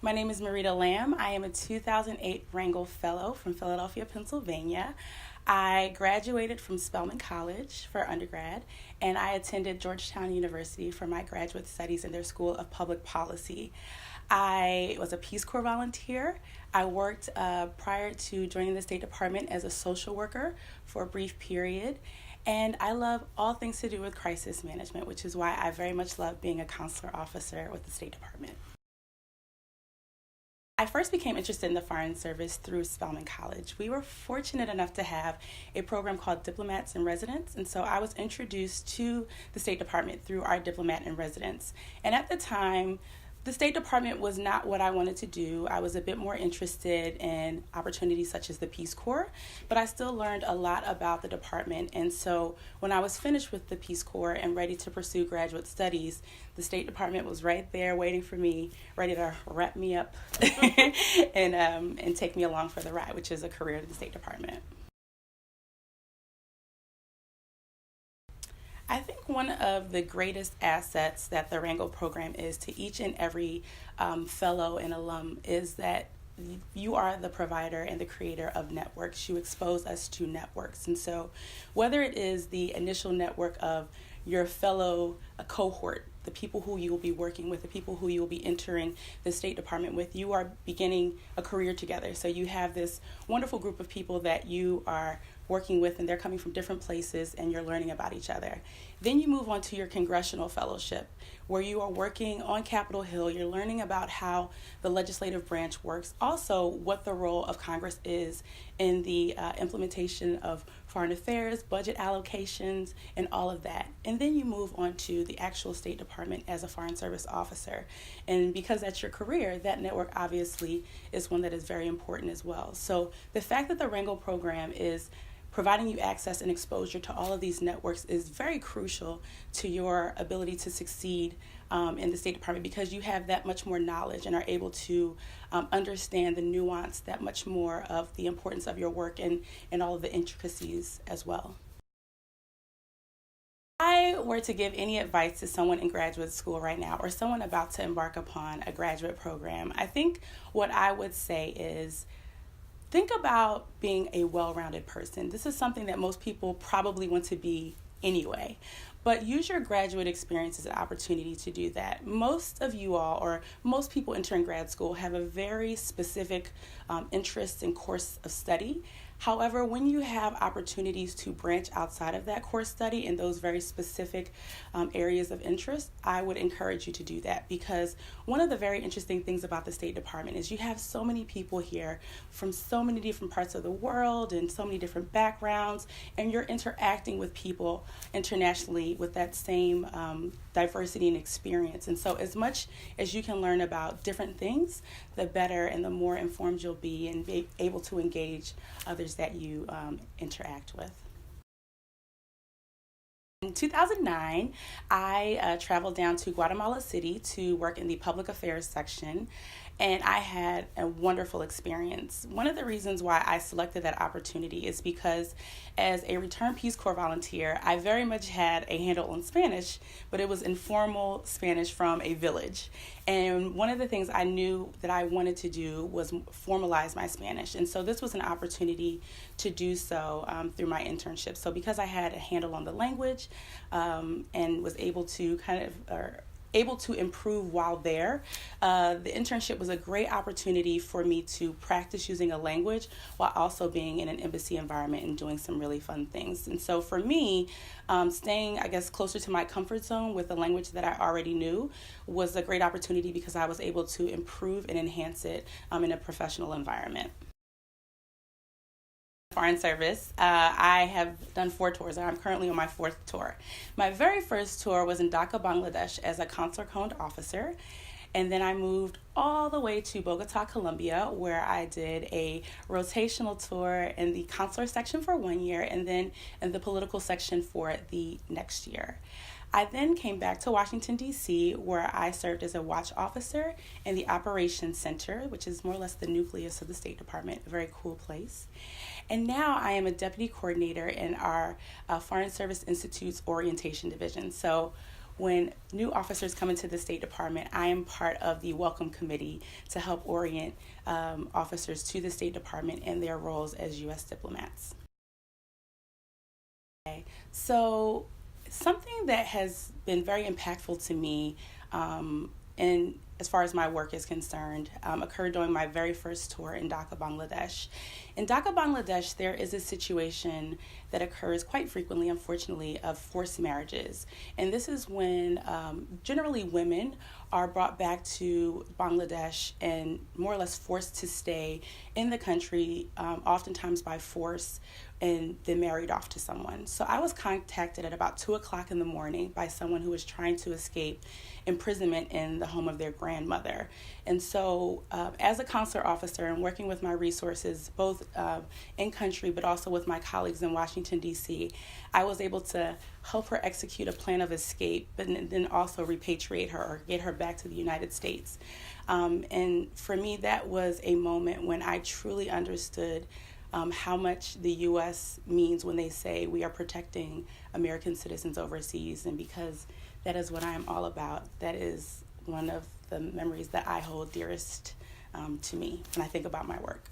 My name is Marita Lamb. I am a 2008 Rangel Fellow from Philadelphia, Pennsylvania. I graduated from Spelman College for undergrad, and I attended Georgetown University for my graduate studies in their School of Public Policy. I was a Peace Corps volunteer. I worked prior to joining the State Department as a social worker for a brief period. And I love all things to do with crisis management, which is why I very much love being a consular officer with the State Department. I first became interested in the Foreign Service through Spelman College. We were fortunate enough to have a program called Diplomats in Residence, and so I was introduced to the State Department through our Diplomat in Residence. And at the time, the State Department was not what I wanted to do. I was a bit more interested in opportunities such as the Peace Corps, but I still learned a lot about the department. And so when I was finished with the Peace Corps and ready to pursue graduate studies, the State Department was right there waiting for me, ready to wrap me up and take me along for the ride, which is a career in the State Department. I think one of the greatest assets that the Rangel program is to each and every fellow and alum is that you are the provider and the creator of networks. You expose us to networks. And so whether it is the initial network of your fellow cohort, the people who you will be working with, the people who you will be entering the State Department with, you are beginning a career together. So you have this wonderful group of people that you are working with, and they're coming from different places, and you're learning about each other. Then you move on to your congressional fellowship, where you are working on Capitol Hill. You're learning about how the legislative branch works, also what the role of Congress is in the implementation of foreign affairs, budget allocations, and all of that. And then you move on to the actual State Department as a Foreign Service officer. And because that's your career, that network obviously is one that is very important as well. So the fact that the Rangel program is providing you access and exposure to all of these networks is very crucial to your ability to succeed in the State Department, because you have that much more knowledge and are able to understand the nuance, that much more of the importance of your work and all of the intricacies as well. If I were to give any advice to someone in graduate school right now or someone about to embark upon a graduate program, I think what I would say is think about being a well-rounded person. This is something that most people probably want to be anyway, but use your graduate experience as an opportunity to do that. Most of you all, or most people entering grad school, have a very specific interest and course of study. However, when you have opportunities to branch outside of that course study in those very specific areas of interest, I would encourage you to do that, because one of the very interesting things about the State Department is you have so many people here from so many different parts of the world and so many different backgrounds, and you're interacting with people internationally with that same diversity and experience. And so as much as you can learn about different things, the better and the more informed you'll be and be able to engage others that you interact with. In 2009, I traveled down to Guatemala City to work in the public affairs section, and I had a wonderful experience. One of the reasons why I selected that opportunity is because as a returned Peace Corps volunteer, I very much had a handle on Spanish, but it was informal Spanish from a village. And one of the things I knew that I wanted to do was formalize my Spanish. And so this was an opportunity to do so through my internship. So because I had a handle on the language and was able to able to improve while there, the internship was a great opportunity for me to practice using a language while also being in an embassy environment and doing some really fun things. And so for me, staying, I guess, closer to my comfort zone with the language that I already knew was a great opportunity, because I was able to improve and enhance it in a professional environment. Foreign Service. I have done 4 tours, and I'm currently on my 4th tour. My very first tour was in Dhaka, Bangladesh as a consular cone officer, and then I moved all the way to Bogota, Colombia, where I did a rotational tour in the consular section for 1 year and then in the political section for the next year. I then came back to Washington, D.C., where I served as a watch officer in the Operations Center, which is more or less the nucleus of the State Department, a very cool place. And now I am a deputy coordinator in our Foreign Service Institute's Orientation Division. So when new officers come into the State Department, I am part of the Welcome Committee to help orient officers to the State Department and their roles as U.S. diplomats. So something that has been very impactful to me, and as far as my work is concerned, occurred during my very first tour in Dhaka, Bangladesh. In Dhaka, Bangladesh, there is a situation that occurs quite frequently, unfortunately, of forced marriages. And this is when generally women are brought back to Bangladesh and more or less forced to stay in the country, oftentimes by force, and then married off to someone. So I was contacted at about 2 o'clock in the morning by someone who was trying to escape imprisonment in the home of their grandmother. And so as a consular officer and working with my resources, both in country but also with my colleagues in Washington, D.C., I was able to help her execute a plan of escape, but then also repatriate her or get her back to the United States. And for me, that was a moment when I truly understood how much the U.S. means when they say we are protecting American citizens overseas. And because that is what I am all about, that is one of the memories that I hold dearest to me when I think about my work.